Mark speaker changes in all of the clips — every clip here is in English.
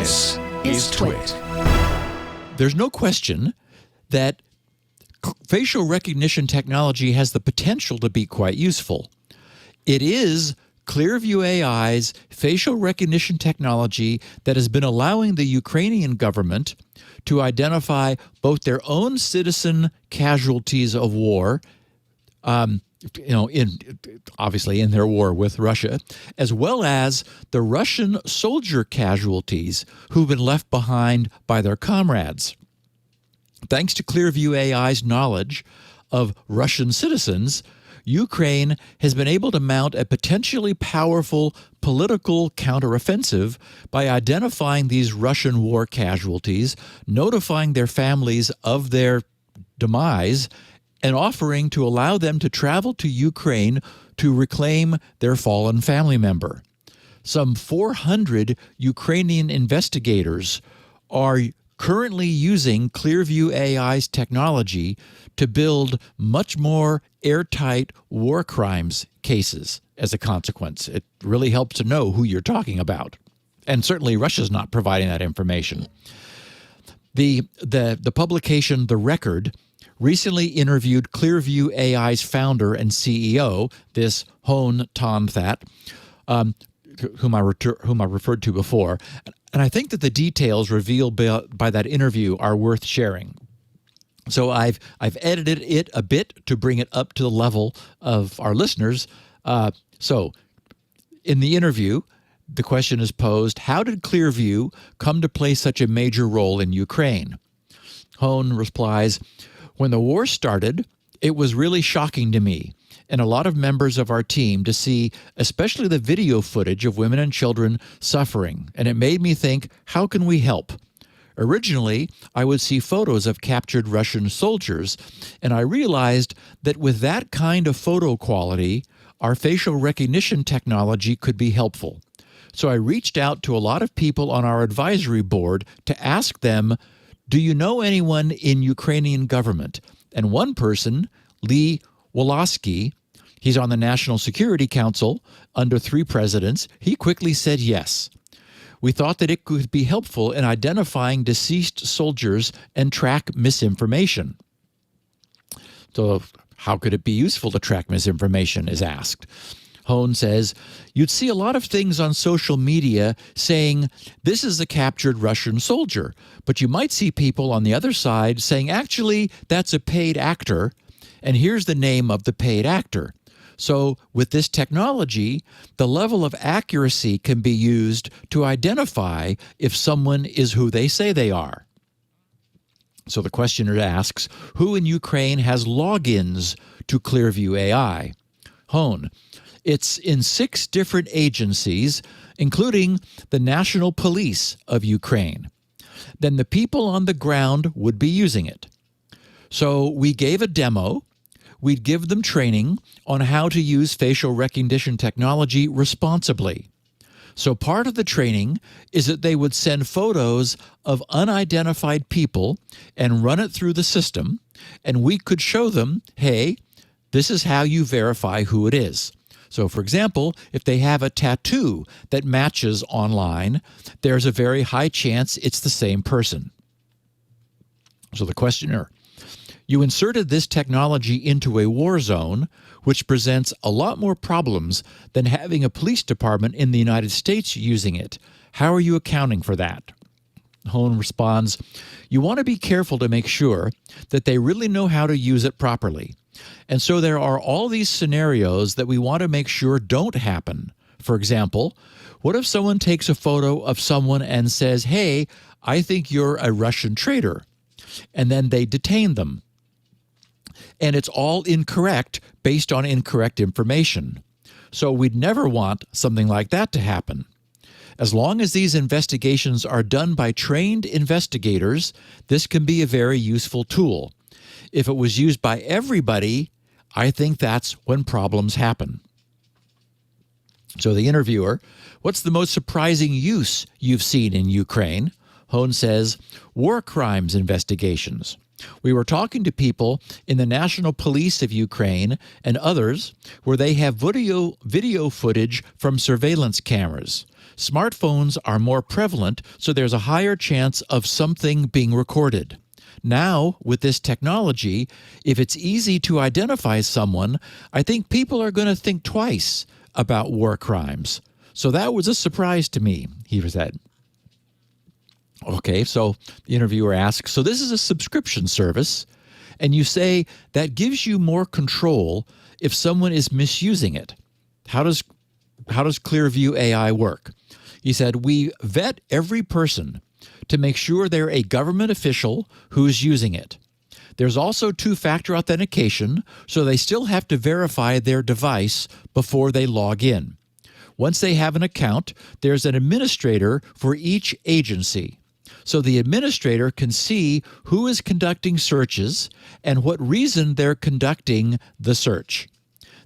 Speaker 1: This is TWiT.
Speaker 2: There's no question that facial recognition technology has the potential to be quite useful. It is Clearview AI's facial recognition technology that has been allowing the Ukrainian government to identify both their own citizen casualties of war, obviously in their war with Russia, as well as the Russian soldier casualties who've been left behind by their comrades. Thanks to Clearview AI's knowledge of Russian citizens, Ukraine has been able to mount a potentially powerful political counteroffensive by identifying these Russian war casualties, notifying their families of their demise, and offering to allow them to travel to Ukraine to reclaim their fallen family member. Some 400 Ukrainian investigators are currently using Clearview AI's technology to build much more airtight war crimes cases as a consequence. It really helps to know who you're talking about. And certainly Russia's not providing that information. The publication The Record recently interviewed Clearview AI's founder and CEO, this Hone Ton-That, whom I referred to before. And I think that the details revealed by that interview are worth sharing. So I've edited it a bit to bring it up to the level of our listeners. So in the interview, the question is posed, how did Clearview come to play such a major role in Ukraine? Hone replies, when the war started, it was really shocking to me and a lot of members of our team to see especially the video footage of women and children suffering, and it made me think, how can we help? Originally, I would see photos of captured Russian soldiers, and I realized that with that kind of photo quality, our facial recognition technology could be helpful. So I reached out to a lot of people on our advisory board to ask them, do you know anyone in Ukrainian government? And one person, Lee Wolosky, he's on the National Security Council under 3 presidents, he quickly said yes. We thought that it could be helpful in identifying deceased soldiers and track misinformation. So how could it be useful to track misinformation is asked. Hone says, you'd see a lot of things on social media saying, this is a captured Russian soldier, but you might see people on the other side saying, actually, that's a paid actor, and here's the name of the paid actor. So with this technology, the level of accuracy can be used to identify if someone is who they say they are. So the questioner asks, who in Ukraine has logins to Clearview AI? Hone, it's in 6 different agencies, including the National Police of Ukraine. Then the people on the ground would be using it. So we gave a demo. We'd give them training on how to use facial recognition technology responsibly. So part of the training is that they would send photos of unidentified people and run it through the system, and we could show them, hey, this is how you verify who it is. So, for example, if they have a tattoo that matches online, there's a very high chance it's the same person. So the questioner, you inserted this technology into a war zone, which presents a lot more problems than having a police department in the United States using it. How are you accounting for that? Hone responds, you want to be careful to make sure that they really know how to use it properly. And so there are all these scenarios that we want to make sure don't happen. For example, what if someone takes a photo of someone and says, hey, I think you're a Russian traitor, and then they detain them? And it's all incorrect based on incorrect information. So we'd never want something like that to happen. As long as these investigations are done by trained investigators, this can be a very useful tool. If it was used by everybody, I think that's when problems happen. So the interviewer, what's the most surprising use you've seen in Ukraine? Hone says, war crimes investigations. We were talking to people in the National Police of Ukraine and others where they have video footage from surveillance cameras. Smartphones are more prevalent, so there's a higher chance of something being recorded. Now, with this technology, if it's easy to identify someone, I think people are going to think twice about war crimes. So that was a surprise to me, he said. Okay, so the interviewer asks, so this is a subscription service, and you say that gives you more control if someone is misusing it. How does Clearview AI work? He said, we vet every person to make sure they're a government official who's using it. There's also two-factor authentication, so they still have to verify their device before they log in. Once they have an account, there's an administrator for each agency. So the administrator can see who is conducting searches and what reason they're conducting the search.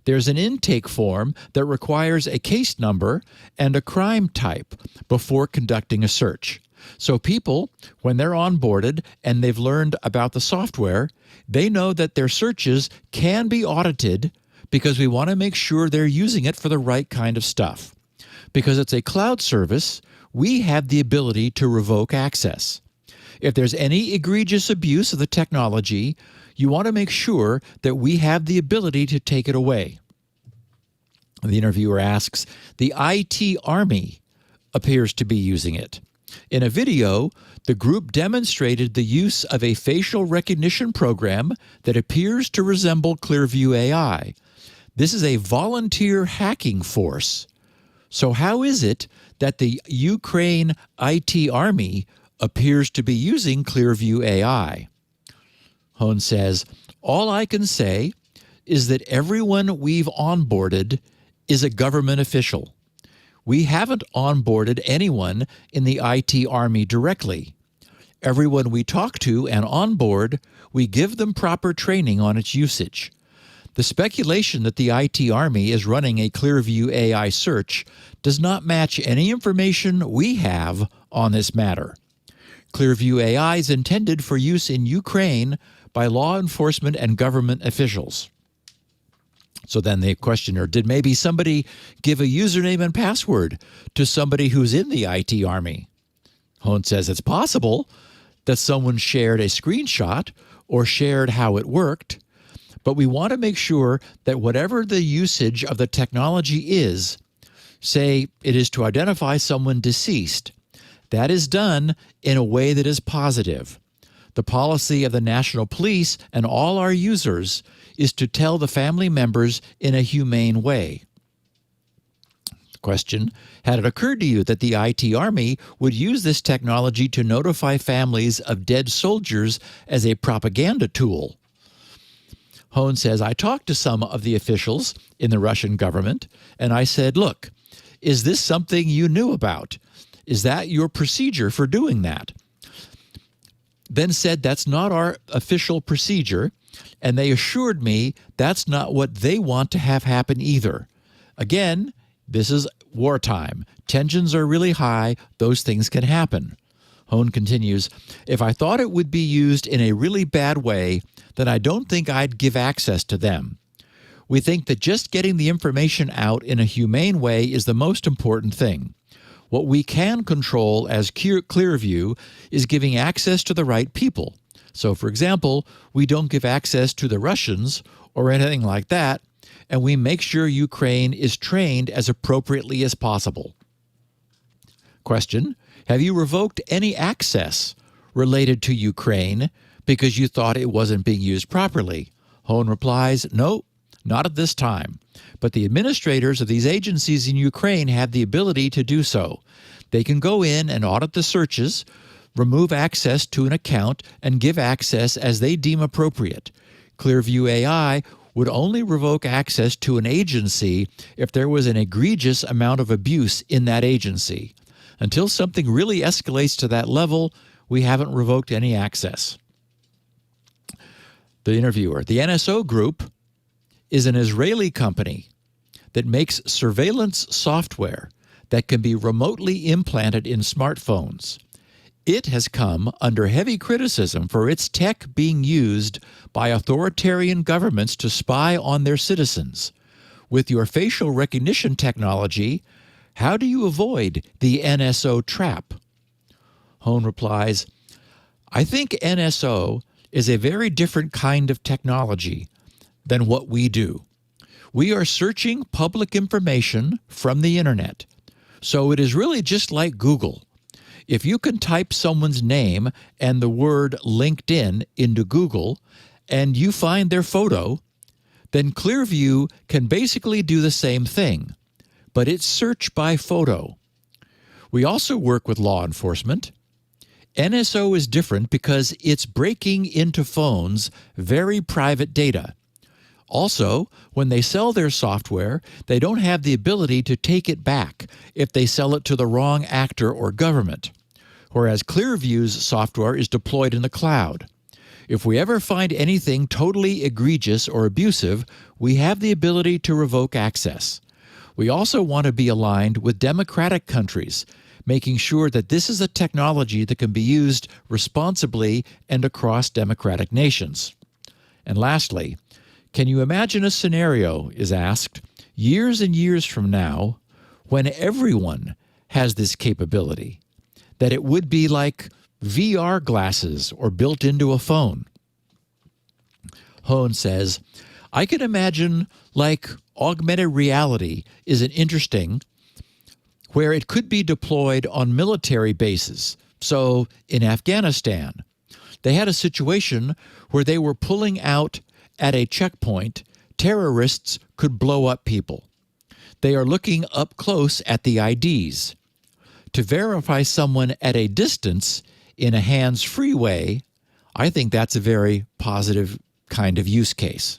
Speaker 2: There's an intake form that requires a case number and a crime type before conducting a search. So people, when they're onboarded and they've learned about the software, they know that their searches can be audited because we want to make sure they're using it for the right kind of stuff. Because it's a cloud service, we have the ability to revoke access. If there's any egregious abuse of the technology, you want to make sure that we have the ability to take it away. The interviewer asks, the IT Army appears to be using it. In a video, the group demonstrated the use of a facial recognition program that appears to resemble Clearview AI. This is a volunteer hacking force. So how is it that the Ukraine IT Army appears to be using Clearview AI? Hone says, all I can say is that everyone we've onboarded is a government official. We haven't onboarded anyone in the IT Army directly. Everyone we talk to and onboard, we give them proper training on its usage. The speculation that the IT Army is running a Clearview AI search does not match any information we have on this matter. Clearview AI is intended for use in Ukraine by law enforcement and government officials. So then the questioner, did maybe somebody give a username and password to somebody who's in the IT Army? Hone says it's possible that someone shared a screenshot or shared how it worked, but we want to make sure that whatever the usage of the technology is, say it is to identify someone deceased, that is done in a way that is positive. The policy of the National Police and all our users is to tell the family members in a humane way. Question, had it occurred to you that the IT Army would use this technology to notify families of dead soldiers as a propaganda tool? Hone says, I talked to some of the officials in the Russian government, and I said, look, is this something you knew about? Is that your procedure for doing that? Then said, that's not our official procedure, and they assured me that's not what they want to have happen either. Again, this is wartime. Tensions are really high. Those things can happen. Hone continues, if I thought it would be used in a really bad way, then I don't think I'd give access to them. We think that just getting the information out in a humane way is the most important thing. What we can control as Clearview is giving access to the right people. So, for example, we don't give access to the Russians or anything like that, and we make sure Ukraine is trained as appropriately as possible. Question, have you revoked any access related to Ukraine because you thought it wasn't being used properly? Hone replies, no, not at this time. But the administrators of these agencies in Ukraine have the ability to do so. They can go in and audit the searches, remove access to an account, and give access as they deem appropriate. Clearview AI would only revoke access to an agency if there was an egregious amount of abuse in that agency. Until something really escalates to that level, we haven't revoked any access. The interviewer, the NSO Group is an Israeli company that makes surveillance software that can be remotely implanted in smartphones. It has come under heavy criticism for its tech being used by authoritarian governments to spy on their citizens. With your facial recognition technology, How do you avoid the NSO trap? Hone replies, I think NSO is a very different kind of technology than what we do. We are searching public information from the internet. So it is really just like Google. If you can type someone's name and the word LinkedIn into Google and you find their photo, then Clearview can basically do the same thing, but it's search by photo. We also work with law enforcement. NSO is different because it's breaking into phones very private data. Also, when they sell their software, they don't have the ability to take it back if they sell it to the wrong actor or government, whereas Clearview's software is deployed in the cloud. If we ever find anything totally egregious or abusive, we have the ability to revoke access. We also want to be aligned with democratic countries, making sure that this is a technology that can be used responsibly and across democratic nations. And lastly, can you imagine a scenario, is asked, years and years from now, when everyone has this capability, that it would be like VR glasses or built into a phone? Hone says, I can imagine like augmented reality is an interesting, where it could be deployed on military bases. So in Afghanistan, they had a situation where they were pulling out at a checkpoint, terrorists could blow up people. They are looking up close at the IDs. To verify someone at a distance in a hands-free way, I think that's a very positive kind of use case.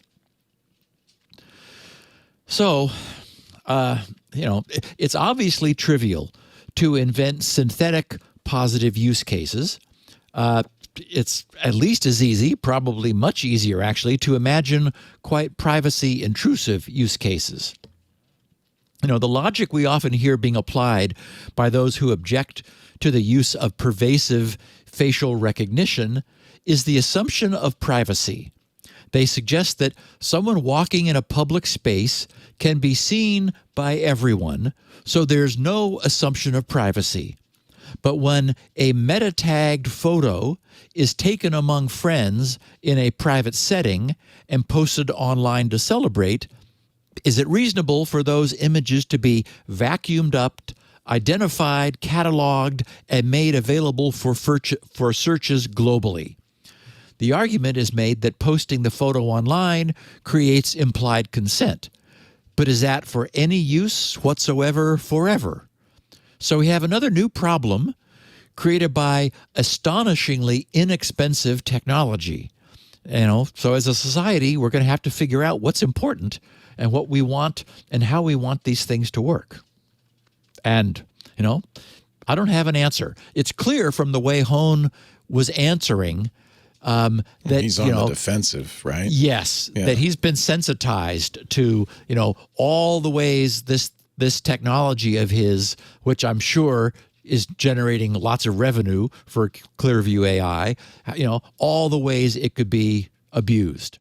Speaker 2: So, it's obviously trivial to invent synthetic positive use cases. It's at least as easy, probably much easier actually, to imagine quite privacy intrusive use cases. The logic we often hear being applied by those who object to the use of pervasive facial recognition is the assumption of privacy. They suggest that someone walking in a public space can be seen by everyone, so there's no assumption of privacy. But when a meta-tagged photo is taken among friends in a private setting and posted online to celebrate, is it reasonable for those images to be vacuumed up, identified, cataloged, and made available for searches globally? The argument is made that posting the photo online creates implied consent. But is that for any use whatsoever forever? So we have another new problem created by astonishingly inexpensive technology. So as a society, we're going to have to figure out what's important and what we want and how we want these things to work. And, I don't have an answer. It's clear from the way Hone was answering that
Speaker 1: he's on the defensive, right?
Speaker 2: Yes, yeah. That he's been sensitized to, all the ways this technology of his, which I'm sure is generating lots of revenue for Clearview AI, all the ways it could be abused.